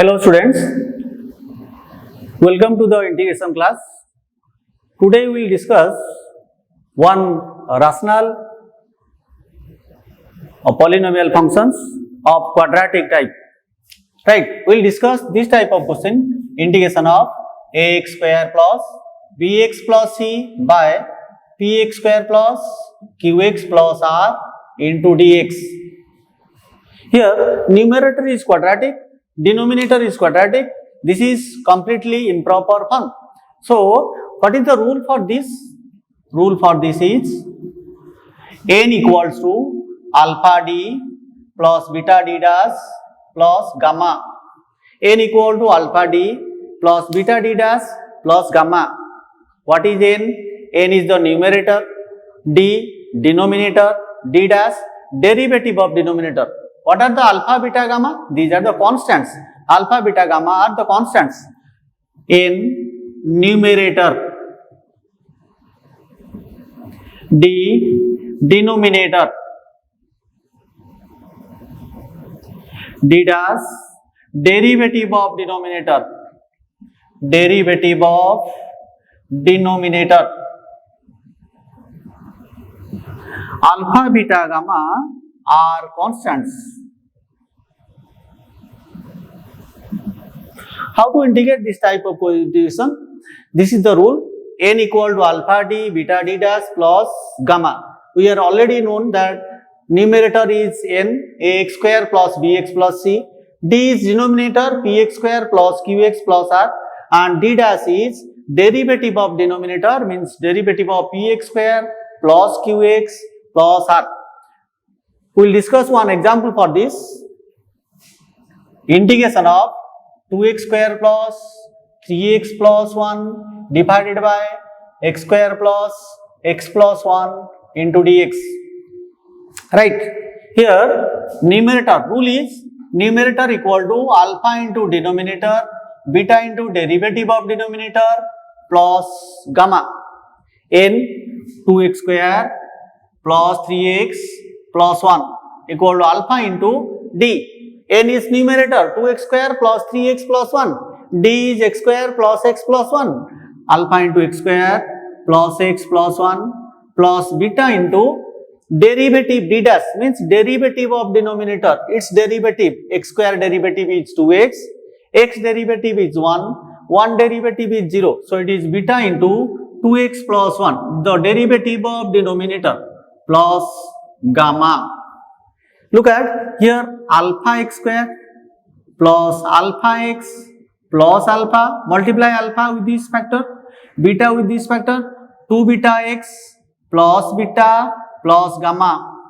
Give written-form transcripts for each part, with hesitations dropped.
Hello students, welcome to the integration class. Today we will discuss one rational polynomial functions of quadratic type. Right, we will discuss this type of question, integration of ax square plus bx plus c by px square plus qx plus r into dx. Here numerator is quadratic, denominator is quadratic. This is completely improper form. So what is the rule for this? Rule for this is n equals to alpha d plus beta d dash plus gamma. N equal to alpha d plus beta d dash plus gamma. What is n? N is the numerator, d denominator, d dash derivative of denominator. What are the alpha, beta, gamma? These are the constants. Alpha, beta, gamma are the constants. In numerator, d denominator, d dash derivative of denominator, derivative of denominator. Alpha, beta, gamma are constants. How to integrate this type of division? This is the rule: n equal to alpha d beta d dash plus gamma. We are already known that numerator is n ax square plus bx plus c, d is denominator px square plus qx plus r, and d dash is derivative of denominator, means derivative of px square plus qx plus r. We will discuss one example for this. Integration of 2x square plus 3x plus 1 divided by x square plus x plus 1 into dx. Right. Here numerator rule is numerator equal to alpha into denominator, beta into derivative of denominator plus gamma. N 2x square plus 3x plus 1 equal to alpha into d. N is numerator 2x square plus 3x plus 1. D is x square plus x plus 1. Alpha into x square plus x plus 1 plus beta into derivative d dash, means derivative of denominator. Its derivative, x square derivative is 2x, x derivative is 1, 1 derivative is 0. So it is beta into 2x plus 1, the derivative of denominator, plus gamma. Look at here, alpha x square plus alpha x plus alpha, multiply alpha with this factor, beta with this factor, 2 beta x plus beta plus gamma.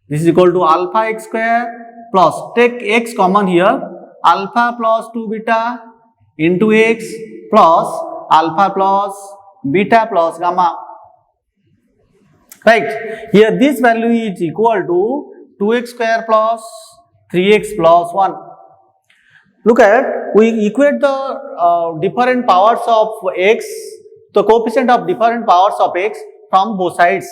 This is equal to alpha x square plus, take x common here, alpha plus 2 beta into x plus alpha plus beta plus gamma. Right, here this value is equal to 2x square plus 3x plus 1. Look at, we equate the different powers of x, the coefficient of different powers of x from both sides.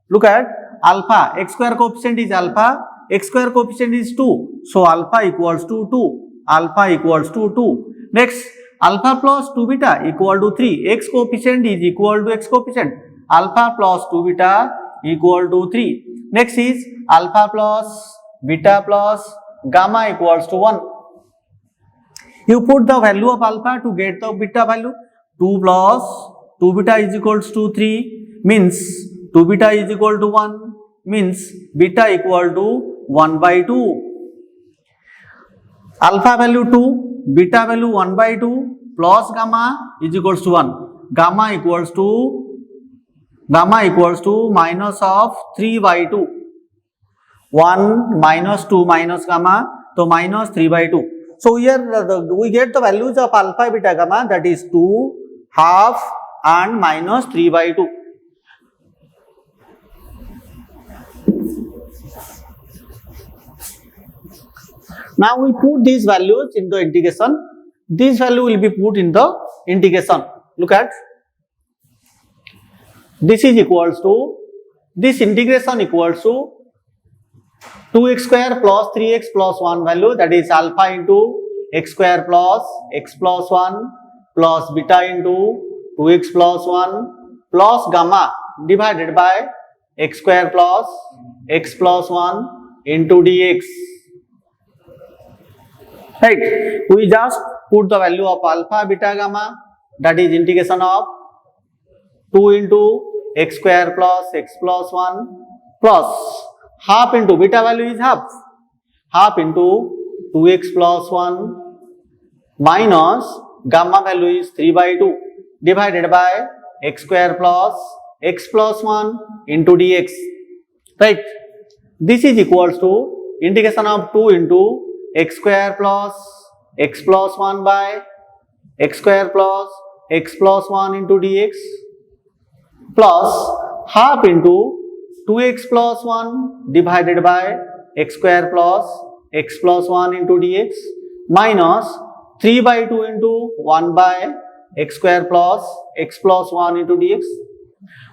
Look at alpha, x square coefficient is alpha, x square coefficient is 2. So alpha equals to 2, alpha equals to 2. Next, alpha plus 2 beta equal to 3, x coefficient is equal to x coefficient, alpha plus 2 beta equal to 3. Next is alpha plus beta plus gamma equals to 1. You put the value of alpha to get the beta value. 2 plus 2 beta is equals to 3, means 2 beta is equal to 1, means beta equal to 1 by 2. Alpha value 2, beta value 1 by 2 plus gamma is equals to 1. Gamma equals to minus of 3 by 2. 1 minus 2 minus gamma, so minus 3 by 2. So here we get the values of alpha, beta, gamma, that is 2, half and minus 3 by 2. Now we put these values in the integration. This value will be put in the integration. Look at, this is equals to, this integration equals to 2x square plus 3x plus 1 value, that is alpha into x square plus x plus 1 plus beta into 2x plus 1 plus gamma divided by x square plus x plus 1 into dx. Right, we just put the value of alpha, beta, gamma, that is integration of 2 into x square plus x plus 1 plus half into beta value is half into 2x plus 1 minus gamma value is 3 by 2 divided by x square plus x plus 1 into dx. Right, this is equals to integration of 2 into x square plus x plus 1 by x square plus x plus 1 into dx plus half into 2x plus 1 divided by x square plus x plus 1 into dx minus 3 by 2 into 1 by x square plus x plus 1 into dx.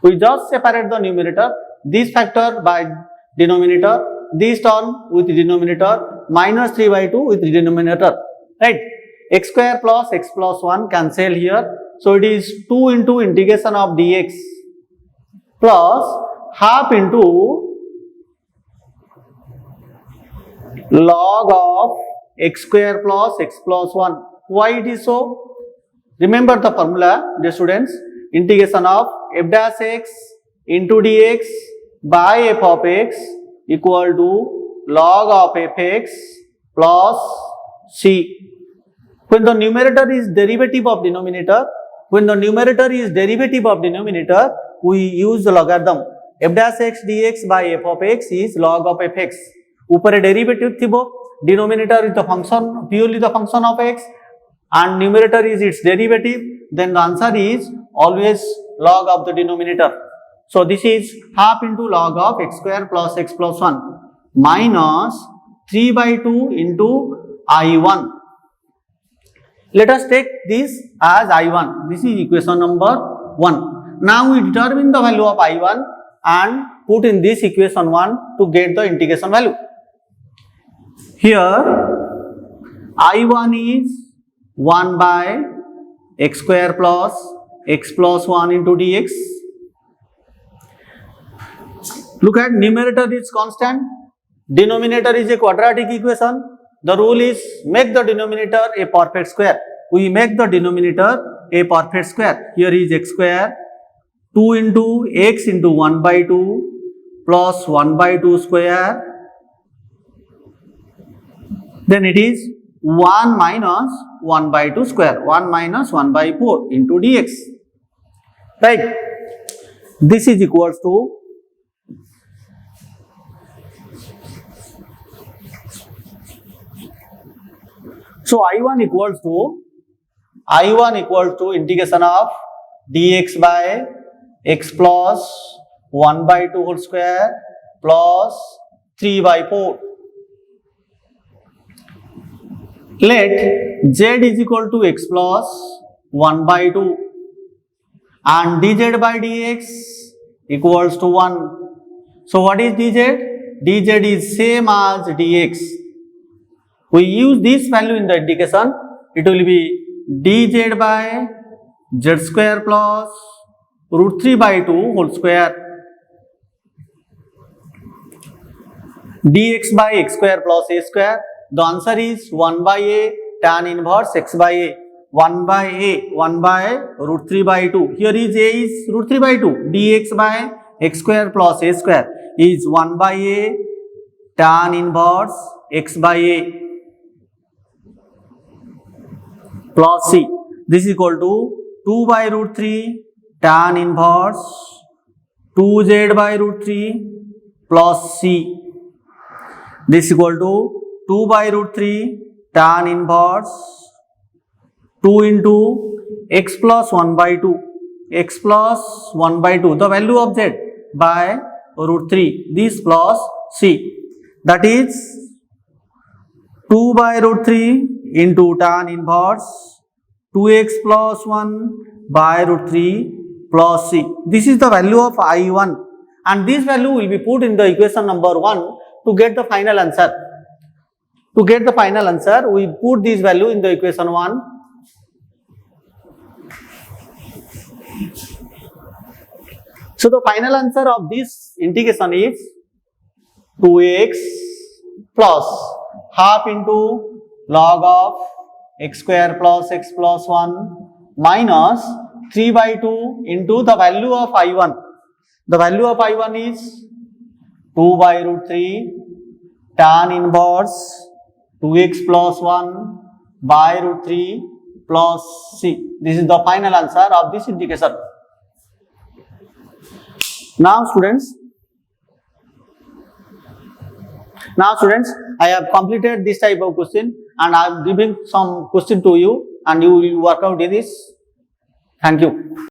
We just separate the numerator, this factor by denominator, this term with denominator, minus 3 by 2 with denominator, right? X square plus x plus 1 cancel here, so it is 2 into integration of dx plus half into log of x square plus x plus 1. Why it is so? Remember the formula, dear students, integration of f dash x into dx by f of x equal to log of fx plus c. When the numerator is derivative of denominator, we use the logarithm. F dash x dx by f of x is log of fx. ऊपर derivative थिबो, denominator is the function, purely the function of x, and numerator is its derivative, then the answer is always log of the denominator. So this is half into log of x square plus x plus 1 minus 3 by 2 into I1. Let us take this as I1. This is equation number 1. Now we determine the value of I1 and put in this equation 1 to get the integration value. Here I1 is 1 by x square plus x plus 1 into dx. Look at numerator is constant, denominator is a quadratic equation. The rule is make the denominator a perfect square. We make the denominator a perfect square. Here is x square, 2 into x into 1 by 2 plus 1 by 2 square. Then it is 1 minus 1 by 2 square, 1 minus 1 by 4 into dx. Right. This is equals to I1 equals to integration of dx by x plus 1 by 2 whole square plus 3 by 4. Let z is equal to x plus 1 by 2 and dz by dx equals to 1. So what is dz? dz is same as dx. We use this value in the integration, it will be dz by z square plus root 3 by 2 whole square, dx by x square plus a square. The answer is 1 by a tan inverse x by a, 1 by root 3 by 2. Here is a is root 3 by 2, dx by x square plus a square is 1 by a tan inverse x by a plus c. This is equal to 2 by root 3 tan inverse 2z by root 3 plus c. This is equal to 2 by root 3 tan inverse 2 into x plus 1 by 2, x plus 1 by 2, the value of z by root 3, this plus c, that is 2 by root 3 into tan inverse 2x plus 1 by root 3 plus c. This is the value of I1 and this value will be put in the equation number 1 to get the final answer. To get the final answer, we put this value in the equation 1. So the final answer of this integration is 2x plus half into log of x square plus x plus 1 minus 3 by 2 into the value of I1. The value of I1 is 2 by root 3 tan inverse 2x plus 1 by root 3 plus c. This is the final answer of this integration. Now students, I have completed this type of question and I am giving some question to you and you will work out this. Thank you.